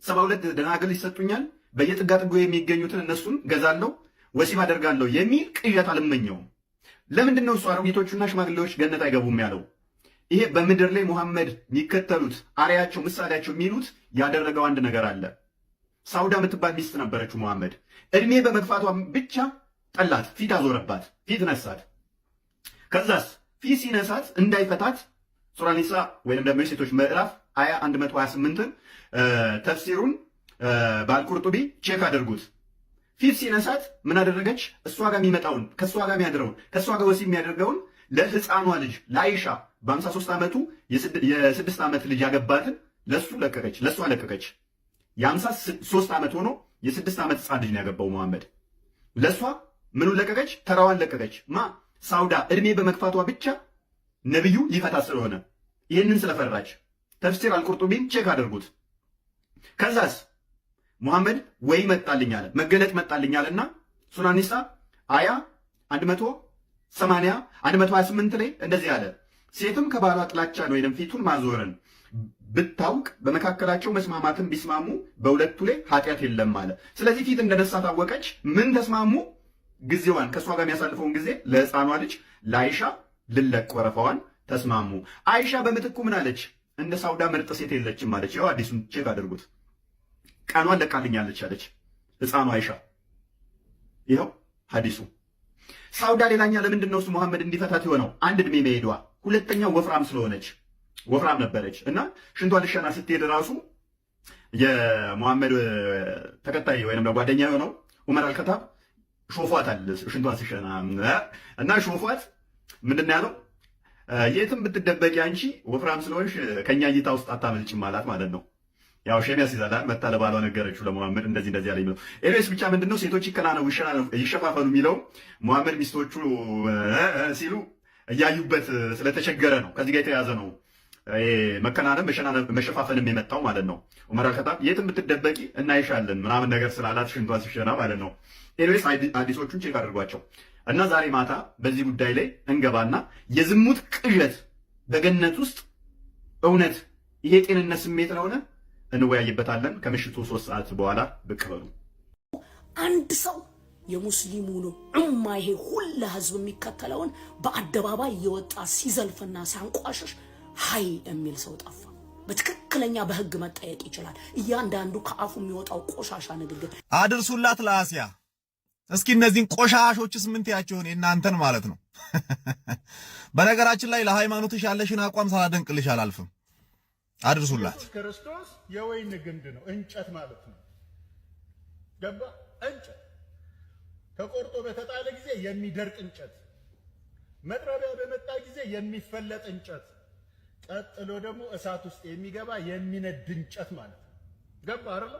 72 ደናግል ይሰጡኛል፣ በየጥጋጥጎ የሚገኙትን እነሱን ገዛለሁ፣ ወሲብ አደርጋለሁ የሚል ቅዠት አልመኘውም። ለምንድን ነው እሱ አሮጊቶቹና ሽማግሌዎች ገነት አይገቡም ያለው? ይሄ በምድር ላይ ሙሐመድ የሚከተሉት አርያቸው ምሳሌያቸው የሚሉት ያደረገው አንድ ነገር አለ። ሳውዳ የምትባል ሚስት ነበረችው ሙሐመድ። እድሜ በመግፋቷ ብቻ ጠላት፣ ፊት አዞረባት፣ ፊት ነሳት። ከዛስ ፊት ሲነሳት እንዳይፈታት ሱራ ኒሳ ወይም ደግሞ የሴቶች ምዕራፍ አያ 128 ተፍሲሩን በአልቁርጡቢ ቼክ አድርጉት። ፊት ሲነሳት ምን አደረገች? እሷ ጋር የሚመጣውን ከእሷ ጋር የሚያድረውን ከእሷ ጋር ወሲብ የሚያደርገውን ለህፃኗ ልጅ ለአይሻ በ53 ዓመቱ የ6 ዓመት ልጅ ያገባትን ለእሷ ለቀቀች። የ53 ዓመት ሆኖ የ6 ዓመት ህፃን ልጅ ነው ያገባው ሙሐመድ። ለእሷ ምኑን ለቀቀች? ተራዋን ለቀቀች። ሳውዳ እድሜ በመግፋቷ ብቻ ነብዩ ሊፈታ ስለሆነ ይህንን ስለፈራች ተፍሲር አልቁርጡቢን ቼክ አድርጉት። ከዛስ ሙሐመድ ወይ መጣልኝ አለ፣ መገለጥ መጣልኝ አለና ሱራ ኒሳ አያ 128 ላይ እንደዚህ አለ፣ ሴትም ከባሏ ጥላቻን ወይም ፊቱን ማዞርን ብታውቅ በመካከላቸው መስማማትን ቢስማሙ በሁለቱ ላይ ኃጢአት የለም አለ። ስለዚህ ፊት እንደነሳ ታወቀች። ምን ተስማሙ? ጊዜዋን ከእሷ ጋር የሚያሳልፈውን ጊዜ ለህፃኗ ልጅ ለአይሻ ልለቅ ወረፋዋን ተስማሙ። አይሻ በምትኩ ምን አለች? እንደ ሳውዳ ምርጥ ሴት የለችም አለች። ያው አዲሱን ቼክ አድርጉት። ቀኗን ለቃልኛለች አለች ህፃኗ አይሻ። ይኸው ሐዲሱ። ሳውዳ ሌላኛ ለምንድን ነው እሱ ሙሐመድ እንዲፈታት የሆነው? አንድ እድሜ መሄዷ፣ ሁለተኛው ወፍራም ስለሆነች ወፍራም ነበረች እና ሽንቷ ልሸና ስትሄድ ራሱ የሙሐመድ ተከታይ ወይም ጓደኛ የሆነው ዑመር አልከታብ ሾፏታል ሽንቷን ሲሸና እና ሾፏት ምንድን ነው ያለው? የትም ብትደበቂ አንቺ ወፍራም ስለሆንሽ ከኛ እይታ ውስጥ አታመልጭም ማለት ነው። ያው ሸሚያ ሲዛላል መታ ለባሏ ነገረችው ለሙሐመድ እንደዚህ ያለ የሚለው ኤሬስ ብቻ ምንድነው ሴቶች ይከናነው ይሸፋፈኑ የሚለው ሙሐመድ ሚስቶቹ ሲሉ እያዩበት ስለተቸገረ ነው። ከዚህ ጋር የተያዘ ነው መከናነም መሸፋፈንም የመጣው ማለት ነው። ዑመር አልከታብ የትም ብትደበቂ እናይሻለን ምናምን ነገር ስላላት ሽንቷ ሲሸና ማለት ነው። ኤሬስ አዲሶቹን ቼክ አድርጓቸው እና ዛሬ ማታ በዚህ ጉዳይ ላይ እንገባና የዝሙት ቅዠት በገነት ውስጥ እውነት ይሄ ጤንነት ስሜት ስለሆነ እንወያይበታለን። ከምሽቱ 3 ሰዓት በኋላ ብቅ በሉ። አንድ ሰው የሙስሊሙ ነው እማ ይሄ ሁላ ህዝብ የሚከተለውን በአደባባይ እየወጣ ሲዘልፍና ሲያንቋሽሽ ሀይ የሚል ሰው ጠፋ። በትክክለኛ በህግ መጠየቅ ይችላል። እያንዳንዱ ከአፉ የሚወጣው ቆሻሻ ንግግር አድርሱላት ለአሲያ። እስኪ እነዚህን ቆሻሾችስ ምን ትያቸውን እናንተን ማለት ነው። በነገራችን ላይ ለሃይማኖትሽ ያለሽን አቋም ሳላደንቅልሽ አላልፍም። አድርሱላት። ኢየሱስ ክርስቶስ የወይን ግንድ ነው፣ እንጨት ማለት ነው። ገባ? እንጨት ተቆርጦ በተጣለ ጊዜ የሚደርቅ እንጨት፣ መጥረቢያ በመጣ ጊዜ የሚፈለጥ እንጨት፣ ቀጥሎ ደግሞ እሳት ውስጥ የሚገባ የሚነድ እንጨት ማለት ነው። ገባ አይደል?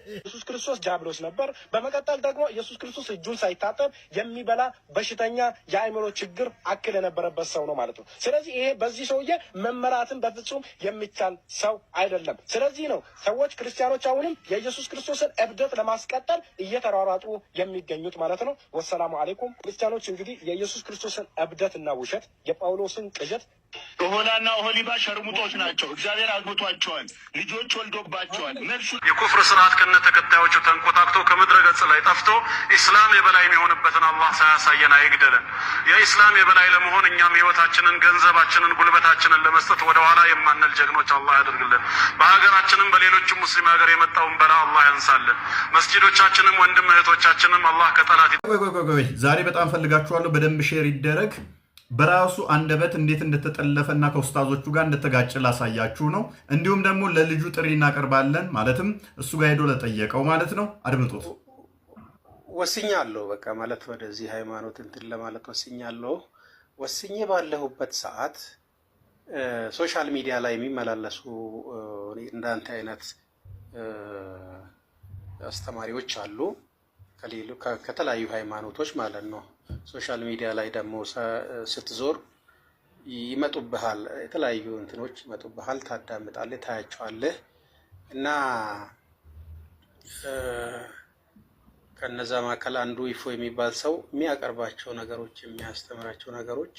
ኢየሱስ ክርስቶስ ዲያብሎስ ነበር። በመቀጠል ደግሞ ኢየሱስ ክርስቶስ እጁን ሳይታጠብ የሚበላ በሽተኛ የአእምሮ ችግር አክል የነበረበት ሰው ነው ማለት ነው። ስለዚህ ይሄ በዚህ ሰውዬ መመራትን በፍጹም የሚቻል ሰው አይደለም። ስለዚህ ነው ሰዎች ክርስቲያኖች አሁንም የኢየሱስ ክርስቶስን እብደት ለማስቀጠል እየተሯሯጡ የሚገኙት ማለት ነው። ወሰላሙ አለይኩም። ክርስቲያኖች እንግዲህ የኢየሱስ ክርስቶስን እብደትና ውሸት የጳውሎስን ቅዠት ኦሆላና ኦሆሊባ ሸርሙጦች ናቸው። እግዚአብሔር አግብቷቸዋል፣ ልጆች ወልዶባቸዋል። መልሱ የኩፍር ስርዓት ከነ ተከታዮቹ ተንኮታክቶ ከምድረ ገጽ ላይ ጠፍቶ ኢስላም የበላይ የሚሆንበትን አላህ ሳያሳየን አይግደለን። የኢስላም የበላይ ለመሆን እኛም ህይወታችንን፣ ገንዘባችንን፣ ጉልበታችንን ለመስጠት ወደ ኋላ የማንል ጀግኖች አላህ ያደርግልን። በሀገራችንም በሌሎችም ሙስሊም ሀገር የመጣውን በላ አላህ ያንሳልን። መስጂዶቻችንም ወንድም እህቶቻችንም አላህ ከጠላት ዛሬ በጣም ፈልጋችኋለሁ። በደንብ ሼር ይደረግ። በራሱ አንደበት እንዴት እንደተጠለፈና ከኡስታዞቹ ጋር እንደተጋጨ ላሳያችሁ ነው። እንዲሁም ደግሞ ለልጁ ጥሪ እናቀርባለን። ማለትም እሱ ጋር ሄዶ ለጠየቀው ማለት ነው። አድምጡት። ወስኛለሁ በቃ ማለት ወደዚህ ሃይማኖት እንትን ለማለት ወስኛለሁ። ወስኜ ባለሁበት ሰዓት ሶሻል ሚዲያ ላይ የሚመላለሱ እንዳንተ አይነት አስተማሪዎች አሉ ከተለያዩ ሃይማኖቶች ማለት ነው። ሶሻል ሚዲያ ላይ ደግሞ ስትዞር ይመጡብሃል፣ የተለያዩ እንትኖች ይመጡብሃል፣ ታዳምጣለህ፣ ታያቸዋለህ እና ከነዛ መካከል አንዱ ይፎ የሚባል ሰው የሚያቀርባቸው ነገሮች፣ የሚያስተምራቸው ነገሮች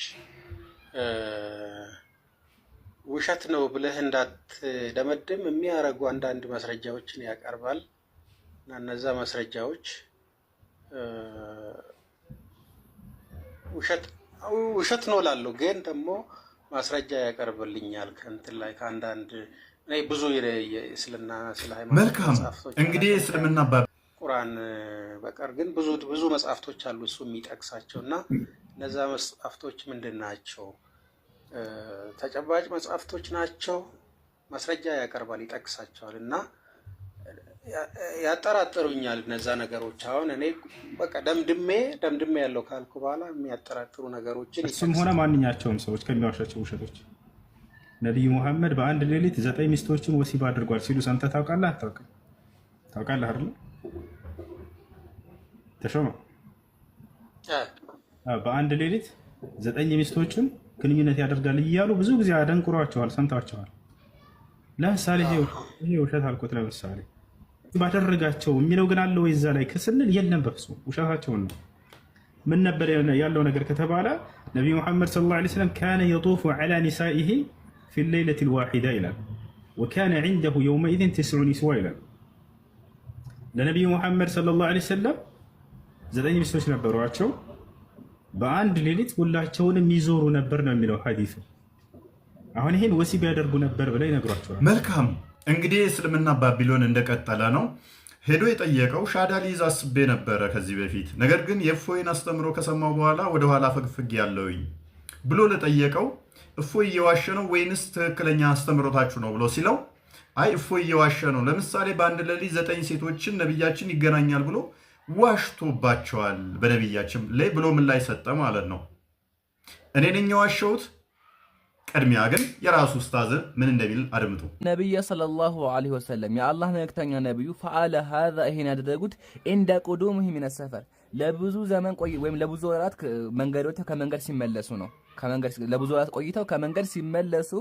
ውሸት ነው ብለህ እንዳትደመድም የሚያደርጉ አንዳንድ ማስረጃዎችን ያቀርባል እና እነዛ ማስረጃዎች ውሸት ነው ላለው ግን ደግሞ ማስረጃ ያቀርብልኛል ከእንትን ላይ ከአንዳንድ ብዙ የእስልምና ስለ ሃይማኖት መልካም እንግዲህ እስልምና ቁርአን በቀር ግን ብዙ መጽሐፍቶች አሉ እሱ የሚጠቅሳቸው እና እነዛ መጽሐፍቶች ምንድን ናቸው? ተጨባጭ መጽሐፍቶች ናቸው። ማስረጃ ያቀርባል፣ ይጠቅሳቸዋል እና ያጠራጥሩኛል እነዛ ነገሮች። አሁን እኔ በቃ ደምድሜ ያለው ካልኩ በኋላ የሚያጠራጥሩ ነገሮችን እሱም ሆነ ማንኛቸውም ሰዎች ከሚዋሻቸው ውሸቶች ነቢዩ ሙሐመድ በአንድ ሌሊት 9 ሚስቶችን ወሲብ አድርጓል ሲሉ ሰምተህ ታውቃለህ? አታውቅም? ታውቃለህ አይደል? ተሾመ በአንድ ሌሊት 9 ሚስቶችን ግንኙነት ያደርጋል እያሉ ብዙ ጊዜ አደንቁሯቸዋል፣ ሰምታቸዋል። ለምሳሌ ይሄ ውሸት አልኩት። ለምሳሌ ባደረጋቸው የሚለው ግን አለ ወይ እዛ ላይ ከስንል የለም፣ በፍጹም ውሸታቸውን ነው። ምን ነበር ያለው ነገር ከተባለ ነቢዩ ሙሐመድ ሰለላሁ ዐለይሂ ወሰለም ካነ የጡፉ ዐላ ኒሳኢሂ ፊ ሌይለቲ ልዋሒዳ ይላል። ወካነ ዒንደሁ የውመኢዝን 9 ኒስዋ ይላል። ለነቢዩ ሙሐመድ ሰለላሁ ዐለይሂ ወሰለም 9 ሚስቶች ነበሯቸው። በአንድ ሌሊት ሁላቸውንም ይዞሩ ነበር ነው የሚለው ሐዲሱ። አሁን ይሄን ወሲብ ያደርጉ ነበር ብለው ይነግሯቸዋል። መልካም እንግዲህ እስልምና ባቢሎን እንደቀጠለ ነው። ሄዶ የጠየቀው ሻዳ ሊይዝ አስቤ ነበረ ከዚህ በፊት፣ ነገር ግን የእፎይን አስተምሮ ከሰማው በኋላ ወደኋላ ፈግፍግ ያለውኝ ብሎ ለጠየቀው እፎይ እየዋሸ ነው ወይንስ ትክክለኛ አስተምሮታችሁ ነው ብሎ ሲለው አይ እፎይ እየዋሸ ነው፣ ለምሳሌ በአንድ ሌሊት 9 ሴቶችን ነቢያችን ይገናኛል ብሎ ዋሽቶባቸዋል በነቢያችን ላይ ብሎ ምን ላይ ሰጠ ማለት ነው። እኔ ነኝ የዋሸሁት? ቅድሚያ ግን የራሱ ኡስታዝ ምን እንደሚል አድምጡ። ነብዩ ሰለላሁ ዐለይሂ ወሰለም የአላህ መልእክተኛ ነብዩ ፈአለ ሀዛ ይሄን ያደረጉት እንደ ቁዱሙሂ ሚነ ሰፈር ለብዙ ዘመን ወይም ለብዙ ወራት ከመንገድ ሲመለሱ ነው። ለብዙ ወራት ቆይተው ከመንገድ ሲመለሱ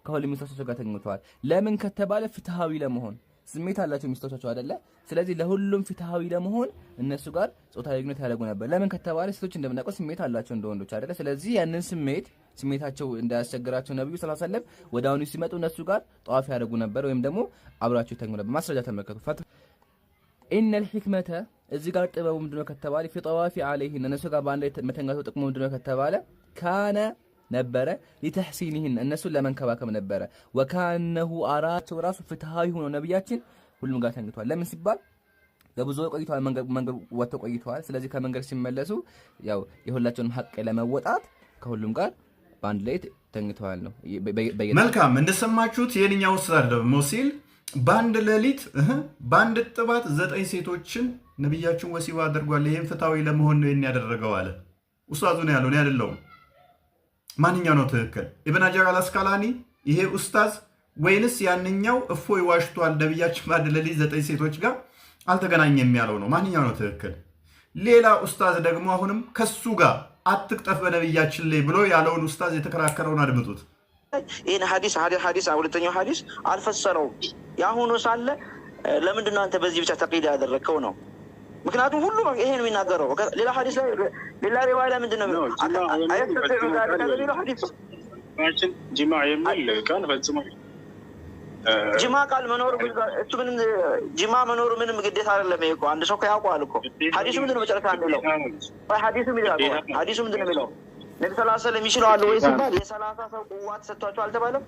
ከሁሉ ሚስቶቻቸው ጋር ተኝተዋል። ለምን ከተባለ ፍትሃዊ ለመሆን። ስሜት አላቸው ሚስቶቻቸው አይደለ? ስለዚህ ለሁሉም ፍትሃዊ ለመሆን እነሱ ጋር ጾታዊ ግንኙነት ያደርጉ ነበር። ለምን ከተባለ ሴቶች እንደምናውቀው ስሜት አላቸው እንደ ወንዶች አይደለ? ስለዚህ ያንን ስሜታቸው እንዳያስቸግራቸው ነብዩ ሰለላሁ ዐለይሂ ወሰለም ወደ አሁኑ ሲመጡ እነሱ ጋር ጠዋፍ ያደርጉ ነበር ወይም ደግሞ አብራቸው ይተኙ ነበር። ማስረጃ ተመልከቱ። ኢነል ሂክመተ እዚህ ጋር ጥበቡ ምንድነው ከተባለ ፊ ጠዋፊ ዐለይሂን እነሱ ጋር በአንድ ላይ መተኛቱ ጥቅሙ ምንድነው ከተባለ ካነ ነበረ ሊተሕሲኒህን እነሱን ለመንከባከብ ነበረ። ወካነሁ አራቸው ራሱ ፍትሃዊ ሆኖ ነብያችን ሁሉም ጋር ተኝተዋል። ለምን ሲባል ለብዙ ቆይተዋል፣ መንገድ ወጥተው ቆይተዋል። ስለዚህ ከመንገድ ሲመለሱ ያው የሁላቸውንም ሐቅ ለመወጣት ከሁሉም ጋር በአንድ ላይ ተኝተዋል ነው። መልካም እንደሰማችሁት የኛው ኡስታዝ ደግሞ ሲል በአንድ ሌሊት በአንድ ጥባት 9 ሴቶችን ነብያችን ወሲብ አድርጓል። ይሄን ፍትሃዊ ለመሆን ነው ያደረገው አለ። ኡስታዙ ነው ያለው፣ እኔ አይደለሁም። ማንኛው ነው ትክክል? ኢብን ሀጀር አልአስቀላኒ ይሄ ኡስታዝ ወይንስ ያንኛው እፎይ ዋሽቷል ነብያችን በአንድ ሌሊት 9 ሴቶች ጋር አልተገናኘም ያለው ነው? ማንኛው ነው ትክክል? ሌላ ኡስታዝ ደግሞ አሁንም ከሱ ጋር አትቅጠፍ በነብያችን ላይ ብሎ ያለውን ኡስታዝ የተከራከረውን አድምጡት። ይህን ሐዲስ ሁለተኛው ሐዲስ አልፈሰረውም። የአሁኑ ሳለ ለምንድን ነው አንተ በዚህ ብቻ ተቂዳ ያደረግከው ነው? ምክንያቱም ሁሉም ይሄን የሚናገረው ሌላ ሐዲስ ላይ ሌላ ሪዋያ ላይ ምንድን ነው ጅማ የሚል ቃል ፈጽሞ ጅማ ቃል መኖሩ እሱ ምንም ጅማ መኖሩ ምንም ግዴታ አይደለም። ይሄ እኮ አንድ ሰው ያውቀዋል እኮ። ሐዲሱ ምንድን ነው መጨረሻ የሚለው? ሐዲሱ ምንድን ነው የሚለው? ነቢ ሰለላሁ ዐለይሂ ወሰለም ይችላሉ ወይ ሲባል የ30 ሰው ቁዋ ተሰጥቷቸው አልተባለም?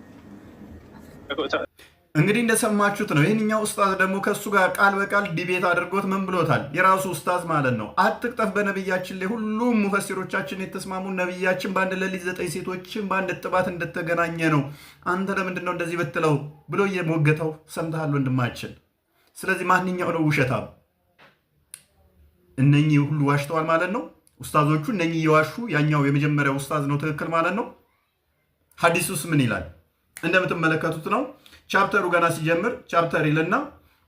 እንግዲህ እንደሰማችሁት ነው። ይህንኛው ኡስታዝ ደግሞ ከሱ ጋር ቃል በቃል ዲቤት አድርጎት ምን ብሎታል? የራሱ ኡስታዝ ማለት ነው። አትቅጠፍ በነብያችን ላይ ሁሉም ሙፈሲሮቻችን የተስማሙ ነብያችን በአንድ ሌሊት 9 ሴቶችን በአንድ ጥባት እንደተገናኘ ነው። አንተ ለምንድን ነው እንደዚህ ብትለው ብሎ እየሞገተው ሰምተሃል ወንድማችን። ስለዚህ ማንኛው ነው ውሸታም? እነኚህ ሁሉ ዋሽተዋል ማለት ነው። ኡስታዞቹ እነኚህ እየዋሹ ያኛው የመጀመሪያው ኡስታዝ ነው ትክክል ማለት ነው። ሐዲሱስ ምን ይላል? እንደምትመለከቱት ነው። ቻፕተሩ ገና ሲጀምር ቻፕተር ይልና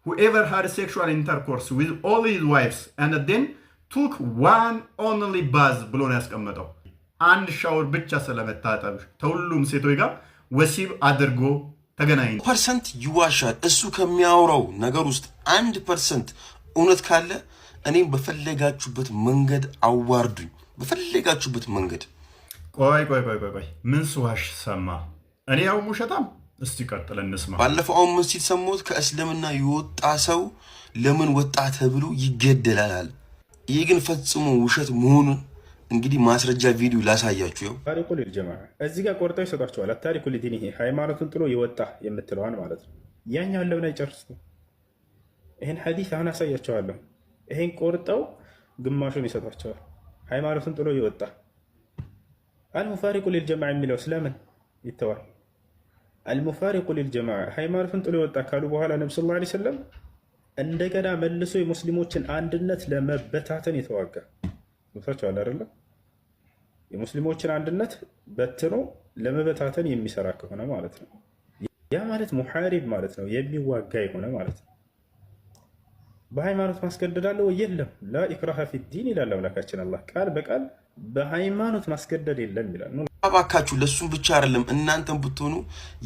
whoever had sexual intercourse with all his wives and then took one only bath ብሎ ነው ያስቀመጠው። አንድ ሻወር ብቻ ስለመታጠብ ከሁሉም ሴቶች ጋር ወሲብ አድርጎ ተገናኝ ፐርሰንት ይዋሻል። እሱ ከሚያወራው ነገር ውስጥ 1% እውነት ካለ እኔም በፈለጋችሁበት መንገድ አዋርዱኝ፣ በፈለጋችሁበት መንገድ። ቆይ ምን ስዋሽ ሰማ? እኔ ያው ውሸታም። እስቲ ቀጥል እንስማ። ባለፈው አሁን ምን ሲል ሰሞት ከእስልምና የወጣ ሰው ለምን ወጣ ተብሎ ይገደላል። ይህ ግን ፈጽሞ ውሸት መሆኑን እንግዲህ ማስረጃ ቪዲዮ ላሳያችሁ። ይኸው ታሪኩ ልልጀማ እዚህ ጋር ቆርጠው ይሰጧቸዋል። ታሪኩ ልዲን ይሄ ሃይማኖቱን ጥሎ የወጣ የምትለዋን ማለት ነው። ያኛውን ለምን አይጨርሱት? ይሄን ሐዲስ አሁን አሳያቸዋለሁ። ይሄን ቆርጠው ግማሹን ይሰጧቸዋል። ሃይማኖቱን ጥሎ የወጣ አልሙፋሪቁ ሊልጀማ የሚለው ስለምን ይተዋል? አልሙፋሪቁ ሊልጀማ ሃይማኖቱን ጥሎ የወጣ ካሉ በኋላ ነብዩ ሰለላሁ ዐለይሂ ወሰለም እንደገና መልሶ የሙስሊሞችን አንድነት ለመበታተን የተዋጋ ወጣቻው አይደለ? የሙስሊሞችን አንድነት በትኖ ለመበታተን የሚሰራ ከሆነ ማለት ነው። ያ ማለት ሙሐሪብ ማለት ነው፣ የሚዋጋ የሆነ ማለት ነው። በሃይማኖት ማስገደድ አለ ወይ? የለም። ላ ኢክራሃ ፊዲን ይላል አምላካችን አላህ ቃል በቃል በሃይማኖት ማስገደድ የለም ይላል። አባካችሁ ለሱም ብቻ አይደለም እናንተም ብትሆኑ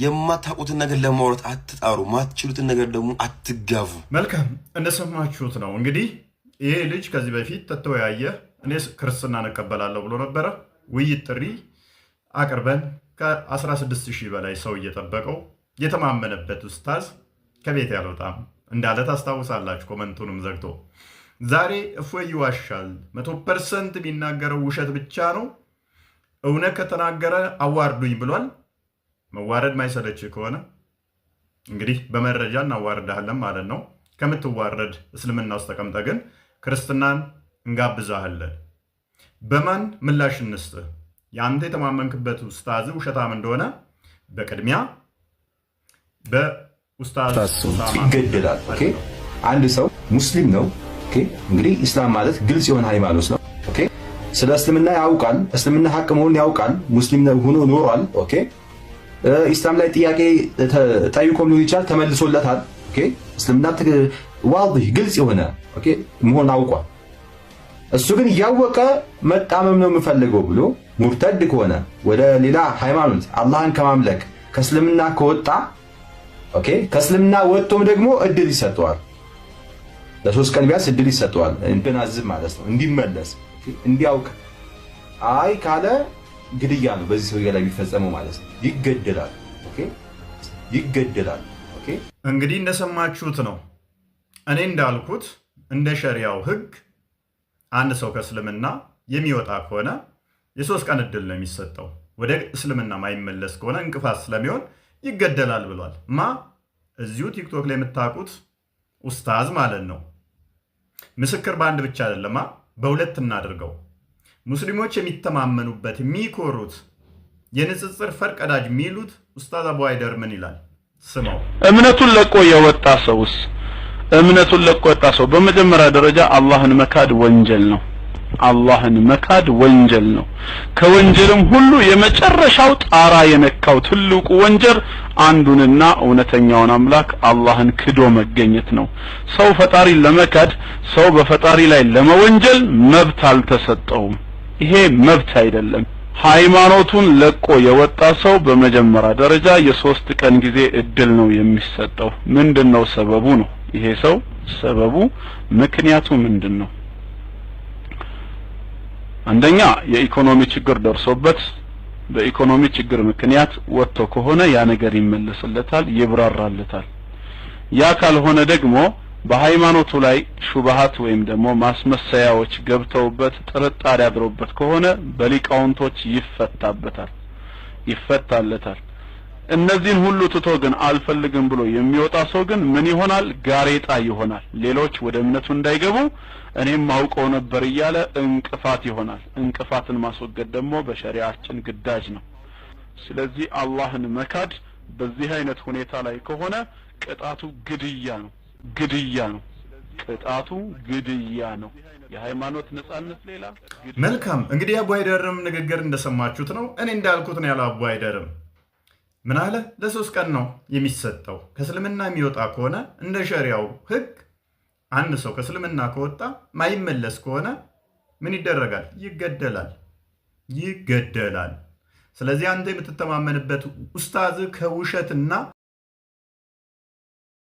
የማታውቁትን ነገር ለማውራት አትጣሩ፣ ማትችሉትን ነገር ደግሞ አትጋፉ። መልካም እንደሰማችሁት ነው። እንግዲህ ይሄ ልጅ ከዚህ በፊት ተተወያየ እኔ ክርስትና እቀበላለሁ ብሎ ነበረ። ውይይት ጥሪ አቅርበን ከ16000 በላይ ሰው እየጠበቀው የተማመነበት ኡስታዝ ከቤት ያልወጣም እንዳለ ታስታውሳላችሁ። ኮመንቱንም ዘግቶ ዛሬ እፎይ ይዋሻል፣ 100% የሚናገረው ውሸት ብቻ ነው፣ እውነት ከተናገረ አዋርዱኝ ብሏል። መዋረድ ማይሰለች ከሆነ እንግዲህ በመረጃ እናዋርዳለን ማለት ነው። ከምትዋረድ እስልምና ውስጥ ተቀምጠ ግን ክርስትናን እንጋብዛለን። በማን ምላሽ እንስጥ? የአንተ የተማመንክበት ኡስታዝ ውሸታም እንደሆነ በቅድሚያ በኡስታዝ ይገደላል። ኦኬ አንድ ሰው ሙስሊም ነው። ኦኬ እንግዲህ ኢስላም ማለት ግልጽ የሆነ ሃይማኖት ነው። ኦኬ ስለ እስልምና ያውቃል፣ እስልምና ሐቅ መሆኑን ያውቃል፣ ሙስሊም ሆኖ ኖሯል። ኦኬ ኢስላም ላይ ጥያቄ ጠይቆም ሊሆን ይችላል፣ ተመልሶለታል። ኦኬ እስልምና ዋضح ግልጽ የሆነ ኦኬ መሆን አውቋል። እሱ ግን እያወቀ መጣመም ነው የምፈልገው ብሎ ሙርተድ ከሆነ ወደ ሌላ ሃይማኖት አላህን ከማምለክ ከእስልምና ከወጣ ኦኬ ከእስልምና ወጥቶም ደግሞ እድል ይሰጠዋል። ለ3 ቀን ቢያንስ እድል ይሰጠዋል እንድናዝብ ማለት ነው፣ እንዲመለስ እንዲያውቅ። አይ ካለ ግድያ ነው በዚህ ሰው ላይ የሚፈጸመው ማለት ነው። ይገደላል። ኦኬ ይገደላል። ኦኬ እንግዲህ እንደሰማችሁት ነው። እኔ እንዳልኩት እንደ ሸሪያው ህግ አንድ ሰው ከእስልምና የሚወጣ ከሆነ የ3 ቀን እድል ነው የሚሰጠው። ወደ እስልምና ማይመለስ ከሆነ እንቅፋት ስለሚሆን ይገደላል ብሏል። እዚሁ ቲክቶክ ላይ የምታውቁት ኡስታዝ ማለት ነው። ምስክር በአንድ ብቻ አይደለማ፣ በሁለት እናድርገው። ሙስሊሞች የሚተማመኑበት የሚኮሩት የንጽጽር ፈርቀዳጅ የሚሉት ኡስታዝ አቡ አይደር ምን ይላል? ስማው። እምነቱን ለቆ የወጣ ሰውስ እምነቱን ለቆ የወጣ ሰው በመጀመሪያ ደረጃ አላህን መካድ ወንጀል ነው። አላህን መካድ ወንጀል ነው። ከወንጀልም ሁሉ የመጨረሻው ጣራ የነካው ትልቁ ወንጀል አንዱንና እውነተኛውን አምላክ አላህን ክዶ መገኘት ነው። ሰው ፈጣሪን ለመካድ ሰው በፈጣሪ ላይ ለመወንጀል መብት አልተሰጠውም። ይሄ መብት አይደለም። ሃይማኖቱን ለቆ የወጣ ሰው በመጀመሪያ ደረጃ የ3 ቀን ጊዜ እድል ነው የሚሰጠው። ምንድነው ሰበቡ ነው? ይሄ ሰው ሰበቡ ምክንያቱ ምንድነው? አንደኛ የኢኮኖሚ ችግር ደርሶበት በኢኮኖሚ ችግር ምክንያት ወጥቶ ከሆነ ያ ነገር ይመለስለታል፣ ይብራራለታል። ያ ካልሆነ ደግሞ በሃይማኖቱ ላይ ሹብሃት ወይም ደግሞ ማስመሰያዎች ገብተውበት ጥርጣሬ አድሮበት ከሆነ በሊቃውንቶች ይፈታለታል። እነዚህን ሁሉ ትቶ ግን አልፈልግም ብሎ የሚወጣ ሰው ግን ምን ይሆናል? ጋሬጣ ይሆናል። ሌሎች ወደ እምነቱ እንዳይገቡ እኔም አውቀው ነበር እያለ እንቅፋት ይሆናል። እንቅፋትን ማስወገድ ደግሞ በሸሪዓችን ግዳጅ ነው። ስለዚህ አላህን መካድ በዚህ አይነት ሁኔታ ላይ ከሆነ ቅጣቱ ግድያ ነው። ቅጣቱ ግድያ ነው። የሃይማኖት ነጻነት ሌላ። መልካም እንግዲህ አቡ አይደርም ንግግር እንደሰማችሁት ነው። እኔ እንዳልኩት ነው ያለው አቡ አይደርም። ምን አለ? ለ3 ቀን ነው የሚሰጠው። ከእስልምና የሚወጣ ከሆነ እንደ ሸሪያው ህግ አንድ ሰው ከእስልምና ከወጣ ማይመለስ ከሆነ ምን ይደረጋል? ይገደላል። ስለዚህ አንተ የምትተማመንበት ኡስታዝ ከውሸትና